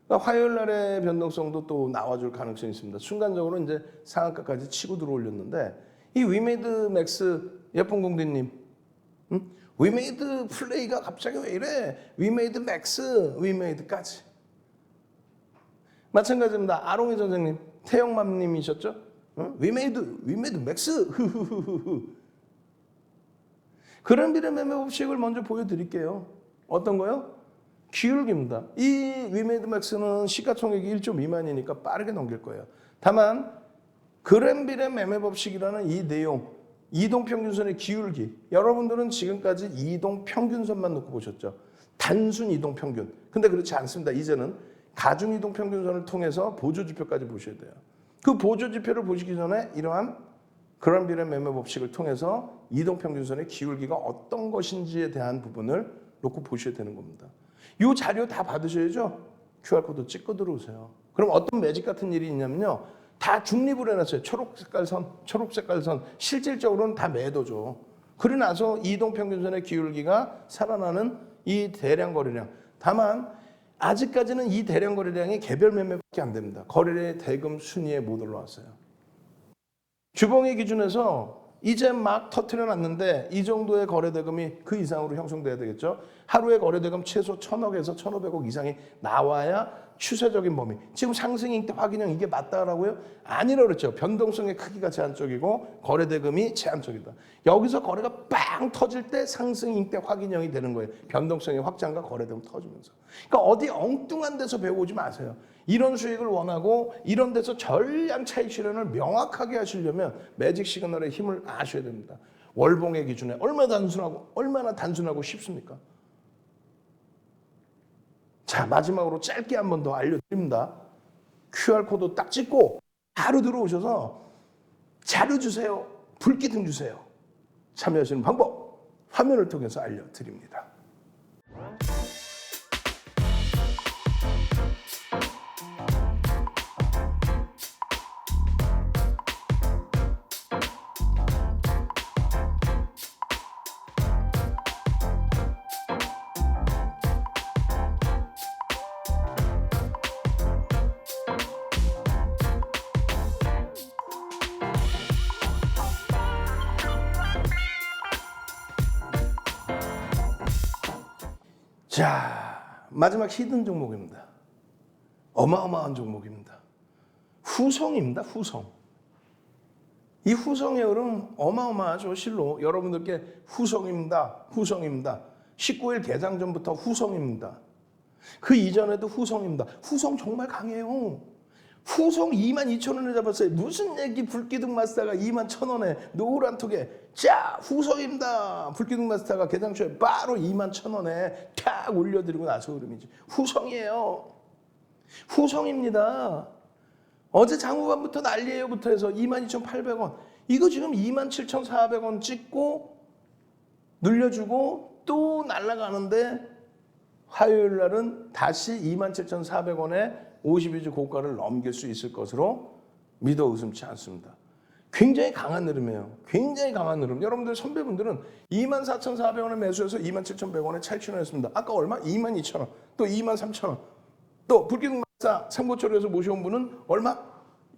그러니까 화요일 날의 변동성도 또 나와줄 가능성이 있습니다. 순간적으로 이제 상한가까지 치고 들어올렸는데 이 위메이드 맥스 예쁜 공디님 위메이드 플레이가 갑자기 왜 이래? 위메이드 맥스 위메이드까지 마찬가지입니다. 아롱이 선생님 태영맘님이셨죠? 위메이드 맥스 그런 비례 매매 법칙을 먼저 보여드릴게요. 어떤 거요? 기울기입니다. 이 위메이드 맥스는 시가총액이 1조 미만이니까 빠르게 넘길 거예요. 다만 그램빌의 매매 법칙이라는 이 내용, 이동평균선의 기울기. 여러분들은 지금까지 이동평균선만 놓고 보셨죠. 단순 이동평균. 근데 그렇지 않습니다. 이제는 가중 이동평균선을 통해서 보조지표까지 보셔야 돼요. 그 보조지표를 보시기 전에 이러한 그램빌의 매매 법칙을 통해서 이동평균선의 기울기가 어떤 것인지에 대한 부분을 놓고 보셔야 되는 겁니다. 이 자료 다 받으셔야죠. QR코드 찍고 들어오세요. 그럼 어떤 매직 같은 일이 있냐면요. 다 중립을 해놨어요. 초록 색깔 선. 실질적으로는 다 매도죠. 그러고 나서 이동평균선의 기울기가 살아나는 이 대량 거래량. 다만 아직까지는 이 대량 거래량이 개별 매매밖에 안 됩니다. 거래 대금 순위에 못 올라왔어요. 주봉의 기준에서 이제 막 터트려 놨는데 이 정도의 거래 대금이 그 이상으로 형성돼야 되겠죠. 하루에 거래 대금 최소 1,000억에서 1,500억 이상이 나와야 추세적인 범위. 지금 상승 잉태 확인형 이게 맞다라고요? 아니라 그랬죠. 변동성의 크기가 제한적이고 거래 대금이 제한적이다. 여기서 거래가 빵 터질 때 상승 잉태 확인형이 되는 거예요. 변동성의 확장과 거래 대금 터지면서. 그러니까 어디 엉뚱한 데서 배워오지 마세요. 이런 수익을 원하고 이런 데서 전량 차익 실현을 명확하게 하시려면 매직 시그널의 힘을 아셔야 됩니다. 월봉의 기준에 얼마나 단순하고 쉽습니까? 자, 마지막으로 짧게 한 번 더 알려드립니다. QR코드 딱 찍고 바로 들어오셔서 자료 주세요. 불기둥 주세요. 참여하시는 방법 화면을 통해서 알려드립니다. 자, 마지막 히든 종목입니다. 어마어마한 종목입니다. 후성입니다. 후성. 이 후성의 흐름 어마어마하죠. 실로 여러분들께 후성입니다. 후성입니다. 19일 개장 전부터 후성입니다. 그 이전에도 후성입니다. 후성 정말 강해요. 후성 22,000원에 잡았어요. 무슨 얘기 불기둥 마스터가 21,000원에 노란 톡에 자 후성입니다. 불기둥 마스터가 개장 초에 바로 21,000원에 탁 올려드리고 나서 흐름이지. 후성이에요. 후성입니다. 어제 장후반부터 난리예요부터 해서 22,800원. 이거 지금 27,400원 찍고 눌려주고 또 날아가는데 화요일 날은 다시 27,400원에 52주 고가를 넘길 수 있을 것으로 믿어 의심치 않습니다. 굉장히 강한 흐름이에요. 굉장히 강한 흐름. 여러분들 선배분들은 24,400원에 매수해서 27,100원에 차익 실현했습니다. 아까 얼마? 22,000원. 또 23,000원. 또 불기둥 마스터 삼고초려에서 모셔온 분은 얼마?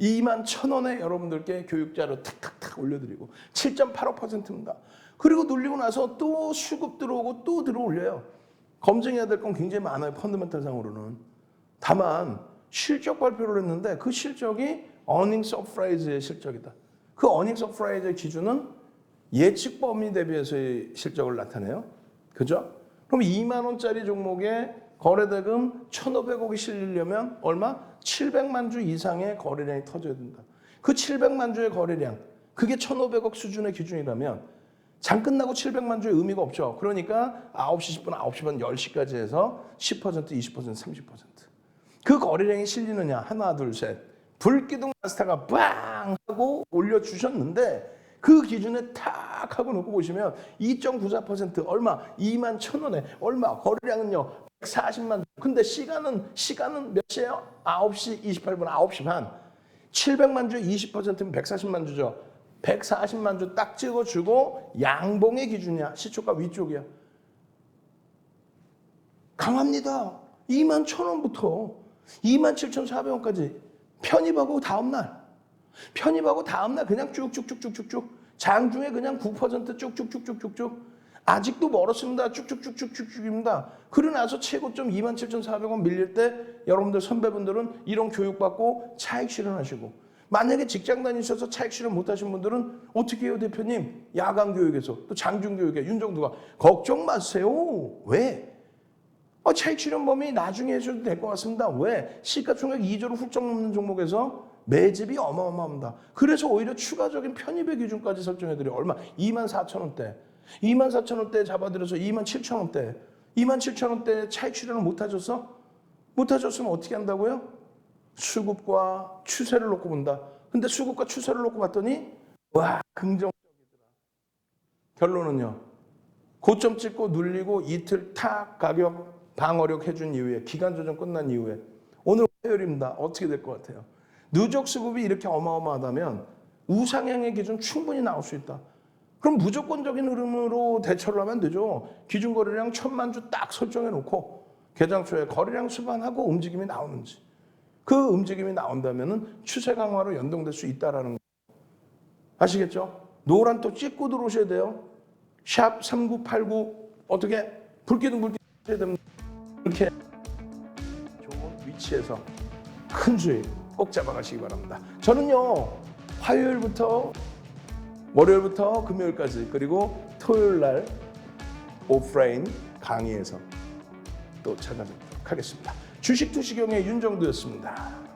21,000원에 여러분들께 교육자료 탁탁탁 올려드리고 7.85%입니다. 그리고 눌리고 나서 또 수급 들어오고 또 들어올려요. 검증해야 될 건 굉장히 많아요. 펀더멘탈 상으로는. 다만 실적 발표를 했는데 그 실적이 earnings surprise의 실적이다. 그 earnings surprise의 기준은 예측 범위 대비해서의 실적을 나타내요. 그죠? 그럼 2만 원짜리 종목에 거래대금 1,500억이 실리려면 얼마? 700만 주 이상의 거래량이 터져야 된다. 그 700만 주의 거래량, 그게 1,500억 수준의 기준이라면 장 끝나고 700만 주의 의미가 없죠. 그러니까 9시 10분, 9시 반, 10시까지 해서 10%, 20%, 30%. 그 거래량이 실리느냐? 하나, 둘, 셋. 불기둥 마스터가 빵 하고 올려주셨는데 그 기준에 탁 하고 놓고 보시면 2.94% 얼마? 21,000원에 얼마? 거래량은요 140만 주. 근데 시간은 몇 시예요? 9시 28분, 9시 반. 700만 주에 20%면 140만 주죠. 140만 주 딱 찍어주고 양봉의 기준이야. 시초가 위쪽이야. 강합니다. 21,000원부터 27,400원까지 편입하고 다음날 그냥 쭉쭉쭉쭉쭉쭉 장중에 그냥 9% 쭉쭉쭉쭉쭉쭉 아직도 멀었습니다. 쭉쭉쭉쭉쭉쭉입니다. 그러고 나서 최고점 27,400원 밀릴 때 여러분들 선배분들은 이런 교육받고 차익 실현하시고 만약에 직장 다니셔서 차익 실현 못하신 분들은 어떻게 해요 대표님? 야간 교육에서 또 장중 교육에 윤정두가 걱정 마세요. 왜? 차익 실현 범위 나중에 해줘도 될 것 같습니다. 왜? 시가총액 2조를 훌쩍 넘는 종목에서 매집이 어마어마합니다. 그래서 오히려 추가적인 편입의 기준까지 설정해드려요. 얼마? 24,000원대. 24,000원대 잡아들여서 27,000원대. 27,000원대 차익 실현을 못하셨어? 못하셨으면 어떻게 한다고요? 수급과 추세를 놓고 본다. 근데 수급과 추세를 놓고 봤더니 와 긍정적이더라. 결론은요. 고점 찍고 눌리고 이틀 탁 가격 방어력 해준 이후에 기간 조정 끝난 이후에 오늘 화요일입니다. 어떻게 될 것 같아요? 누적 수급이 이렇게 어마어마하다면 우상향의 기준 충분히 나올 수 있다. 그럼 무조건적인 흐름으로 대처를 하면 되죠. 기준 거래량 1,000만 주 딱 설정해 놓고 개장 초에 거래량 수반하고 움직임이 나오는지 그 움직임이 나온다면 추세 강화로 연동될 수 있다라는 거 아시겠죠? 노란 또 찍고 들어오셔야 돼요. 샵 3989 어떻게 불기둥 해야 됩니다. 이렇게 좋은 위치에서 큰 수익 꼭 잡아가시기 바랍니다. 저는요 화요일부터 월요일부터 금요일까지 그리고 토요일 날 오프라인 강의에서 또 찾아뵙도록 하겠습니다. 주식 투시경의 윤정두였습니다.